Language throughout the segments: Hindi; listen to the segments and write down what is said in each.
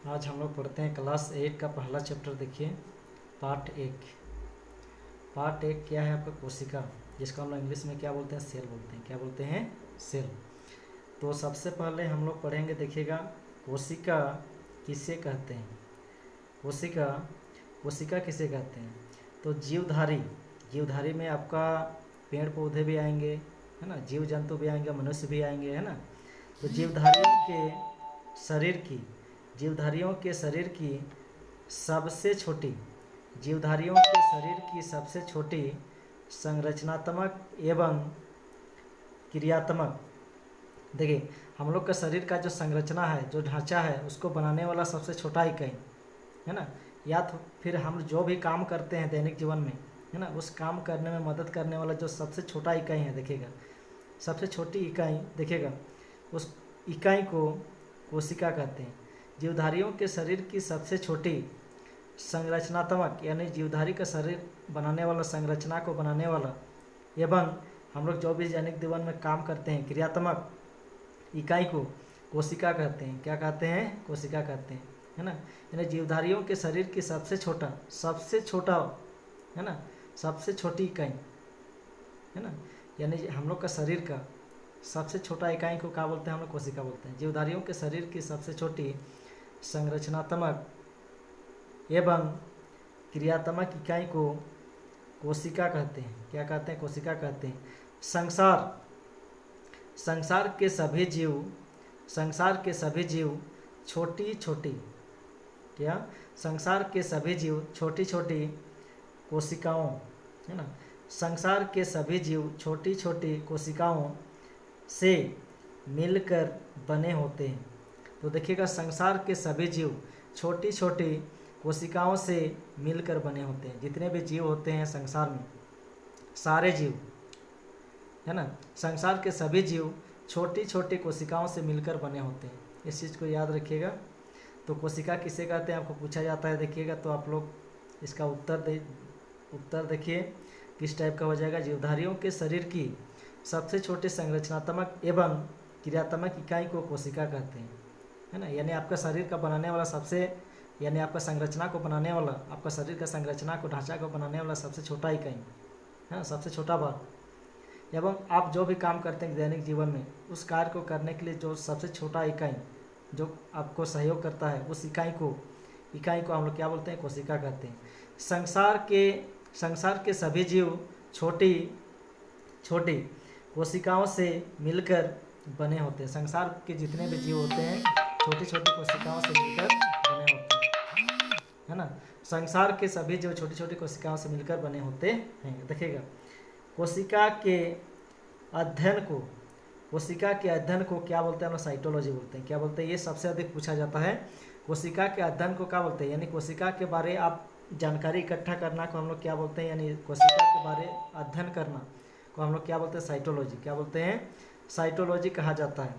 आज हम लोग पढ़ते हैं क्लास 8 का पहला चैप्टर। देखिए पार्ट 1। पार्ट 1 क्या है आपका? कोशिका, जिसको हम लोग इंग्लिश में क्या बोलते हैं? सेल बोलते हैं। क्या बोलते हैं? सेल। तो सबसे पहले हम लोग पढ़ेंगे, देखिएगा, कोशिका किसे कहते हैं। कोशिका कोशिका किसे कहते हैं? तो जीवधारी, जीवधारी में आपका पेड़ पौधे भी आएंगे, है ना, जीव जंतु भी आएंगे, मनुष्य भी आएंगे, है ना। तो शरीर की जीवधारियों के शरीर की सबसे छोटी जीवधारियों के शरीर की सबसे छोटी संरचनात्मक एवं क्रियात्मक, देखिए, हम लोग का शरीर का जो संरचना है, जो ढांचा है, उसको बनाने वाला सबसे छोटा इकाई, है ना, या तो फिर हम जो भी काम करते हैं दैनिक जीवन में, है ना, उस काम करने में मदद करने वाला जो सबसे छोटा इकाई है, देखिएगा, सबसे छोटी इकाई, देखिएगा, उस इकाई को कोशिका कहते हैं। जीवधारियों के शरीर की सबसे छोटी संरचनात्मक, यानी जीवधारी का शरीर बनाने वाला, संरचना को बनाने वाला, एवं हम लोग जो भी दैनिक जीवन में काम करते हैं, क्रियात्मक इकाई को कोशिका कहते हैं। क्या कहते हैं? कोशिका कहते हैं, है ना। यानी जीवधारियों के शरीर की सबसे छोटा, है ना, सबसे छोटी इकाई, है ना, यानी हम लोग का शरीर का सबसे छोटा इकाई को क्या बोलते हैं? हम लोग कोशिका बोलते हैं। जीवधारियों के शरीर की सबसे छोटी संरचनात्मक एवं क्रियात्मक इकाई को कोशिका कहते हैं। क्या कहते हैं? कोशिका कहते हैं। संसार के सभी जीव छोटी छोटी, क्या? संसार के सभी जीव छोटी छोटी कोशिकाओं, है ना, संसार के सभी जीव छोटी छोटी कोशिकाओं से मिलकर बने होते हैं। तो देखिएगा, संसार के सभी जीव छोटी छोटी कोशिकाओं से मिलकर बने होते हैं। जितने भी जीव होते हैं संसार में, सारे जीव, है ना, संसार के सभी जीव छोटी छोटी कोशिकाओं से मिलकर बने होते हैं। इस चीज़ को याद रखिएगा। तो कोशिका किसे कहते हैं आपको पूछा जाता है, देखिएगा, तो आप लोग इसका उत्तर देखिए किस टाइप का हो जाएगा। जीवधारियों के शरीर की सबसे छोटे संरचनात्मक एवं क्रियात्मक इकाई को कोशिका कहते हैं, है ना। यानी आपका शरीर का बनाने वाला यानी आपका संरचना को बनाने वाला, आपका शरीर का संरचना को, ढांचा को बनाने वाला सबसे छोटा इकाई, है ना, सबसे छोटा भाग। एवं आप जो भी काम करते हैं दैनिक जीवन में, उस कार्य को करने के लिए जो सबसे छोटा इकाई जो आपको सहयोग करता है, उस इकाई को हम लोग क्या बोलते हैं? कोशिका कहते हैं। संसार के सभी जीव छोटी छोटी कोशिकाओं से मिलकर बने होते हैं। संसार के जितने भी जीव होते हैं छोटी छोटी कोशिकाओं से मिलकर बने होते हैं, है ना। संसार के सभी जीव छोटी छोटी कोशिकाओं से मिलकर बने होते हैं। देखिएगा, कोशिका के अध्ययन को क्या बोलते हैं? हम लोग साइटोलॉजी बोलते हैं। क्या बोलते हैं? ये सबसे अधिक पूछा जाता है। कोशिका के अध्ययन को क्या बोलते हैं? यानी कोशिका के बारे आप जानकारी इकट्ठा करना को हम लोग क्या बोलते हैं? यानी कोशिका के बारे अध्ययन करना को हम लोग क्या बोलते हैं? साइटोलॉजी। क्या बोलते हैं? साइटोलॉजी कहा जाता है।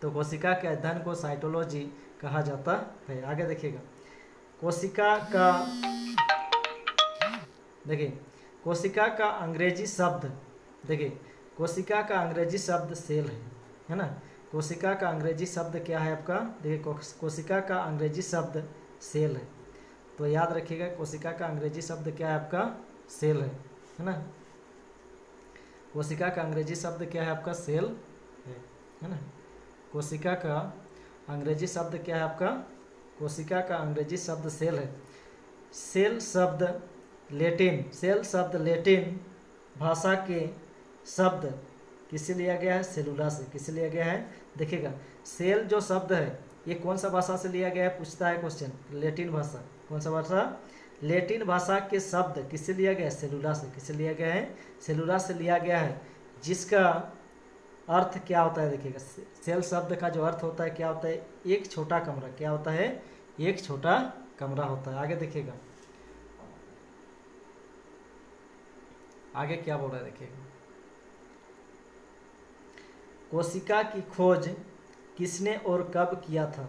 तो कोशिका के अध्ययन को साइटोलॉजी कहा जाता है। आगे देखिएगा, कोशिका का अंग्रेजी शब्द, देखिए, कोशिका का अंग्रेजी शब्द सेल है ना। कोशिका का अंग्रेजी शब्द क्या है आपका? देखिए, कोशिका का अंग्रेजी शब्द सेल है। तो याद रखिएगा, कोशिका का अंग्रेजी शब्द क्या है आपका? सेल है ना। कोशिका का अंग्रेजी शब्द क्या है आपका? सेल है ना। कोशिका का अंग्रेजी शब्द क्या है आपका? कोशिका का अंग्रेजी शब्द सेल है। सेल शब्द लेटिन भाषा के शब्द किससे लिया गया है? सेलुला से। किससे लिया गया है? देखिएगा, सेल जो शब्द है ये कौन सा भाषा से लिया गया है? पूछता है क्वेश्चन। लेटिन भाषा। कौन सा भाषा? लेटिन भाषा के शब्द किससे लिया गया है? सेलुला से। किससे लिया गया है? सेलुला से लिया गया है, जिसका अर्थ क्या होता है? देखिएगा, सेल शब्द का जो अर्थ होता है क्या होता है? एक छोटा कमरा। क्या होता है? एक छोटा कमरा होता है। आगे देखिएगा, आगे क्या बोल रहा है, देखिएगा, कोशिका की खोज किसने और कब किया था?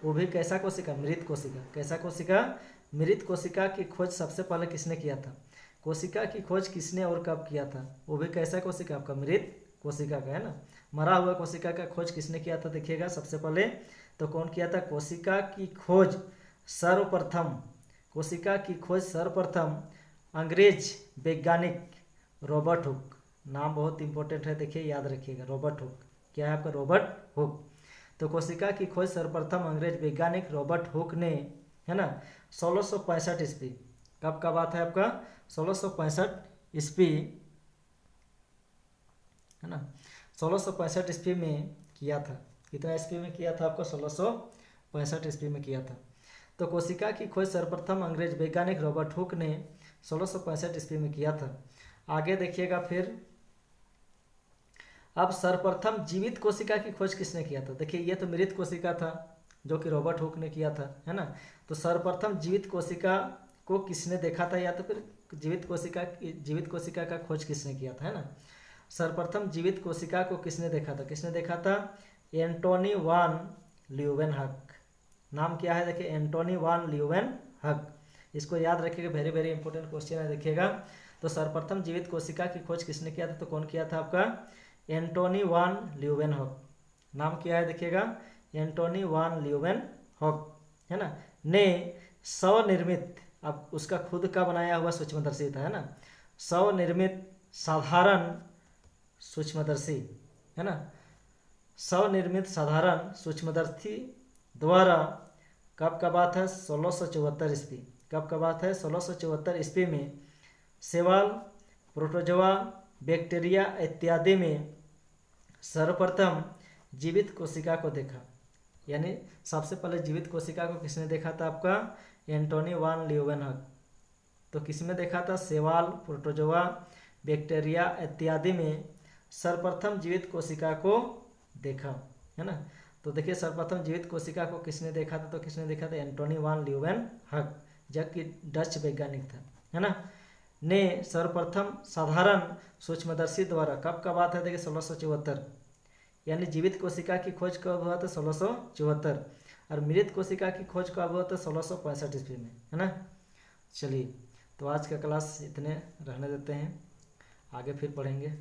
वो भी कैसा कोशिका? मृत कोशिका। कैसा कोशिका? मृत कोशिका की खोज सबसे पहले किसने किया था? कोशिका की खोज किसने और कब किया था? वो भी कैसा कोशिका? आपका मृत कोशिका का, है ना। मरा हुआ कोशिका का खोज किसने किया था? देखिएगा सबसे पहले तो कौन किया था? कोशिका की खोज सर्वप्रथम अंग्रेज वैज्ञानिक रॉबर्ट हुक। नाम बहुत इंपॉर्टेंट है, देखिए याद रखिएगा, रॉबर्ट हुक। क्या है आपका? Robert Hooke. तो कोशिका की खोज सर्वप्रथम अंग्रेज वैज्ञानिक रॉबर्ट हुक ने, है ना, 1665 ईस्वी, कब का बात है आपका? 1665 ईस्वी, है ना, 1665 ईस्वी में किया था। कितना ईस्वी में किया था आपको? 1665 ईस्वी में किया था। तो कोशिका की खोज सर्वप्रथम अंग्रेज वैज्ञानिक रॉबर्ट हुक ने 1665 ईस्वी में किया था। आगे देखिएगा फिर, अब सर्वप्रथम जीवित कोशिका की खोज किसने किया था? देखिए ये तो मृत कोशिका था जो कि रॉबर्ट हुक ने किया था, है ना। तो सर्वप्रथम जीवित कोशिका को किसने देखा था, या तो फिर जीवित कोशिका का खोज किसने किया था, है ना। सर्वप्रथम जीवित कोशिका को किसने देखा था? किसने देखा था? एंटोनी वान ल्यूवेनहक। नाम क्या है? देखिए एंटोनी वान ल्यूवेनहक। इसको याद रखिएगा, वेरी वेरी इंपॉर्टेंट क्वेश्चन है, देखिएगा। तो सर्वप्रथम जीवित कोशिका की खोज किसने किया था? तो कौन किया था आपका? एंटोनी वान ल्यूवेनहक। नाम क्या है? देखिएगा एंटोनी वान ल्यूवेनहक, है ना, ने स्वनिर्मित, अब उसका खुद का बनाया हुआ सूक्ष्मदर्शी था, है ना, स्वनिर्मित साधारण सूक्ष्मदर्शी, है ना, स्वनिर्मित साधारण सूक्ष्मदर्शी द्वारा, कब का बात है? 1674 ईस्वी। कब का बात है? 1674 ईस्वी में शैवाल, प्रोटोजोआ, बैक्टीरिया इत्यादि में सर्वप्रथम जीवित कोशिका को देखा। यानी सबसे पहले जीवित कोशिका को किसने देखा था आपका? एंटोनी वान ल्यूवेनहक। तो किसमें देखा था? शैवाल, प्रोटोजोआ, बैक्टीरिया इत्यादि में सर्वप्रथम जीवित कोशिका को देखा, है ना। तो देखिए सर्वप्रथम जीवित कोशिका को किसने देखा था? तो किसने देखा था? एंटोनी वान ल्यूवेनहक, जबकि डच वैज्ञानिक था, है ना, ने सर्वप्रथम साधारण सूक्ष्मदर्शी द्वारा, कब का बात है? देखिए 1674। यानी जीवित कोशिका की खोज कब हुआ था? 1674। और मृत कोशिका की खोज कब हुआ था? 1665 ईस्वी में, है ना। चलिए, तो आज का क्लास इतने रहने देते हैं, आगे फिर पढ़ेंगे।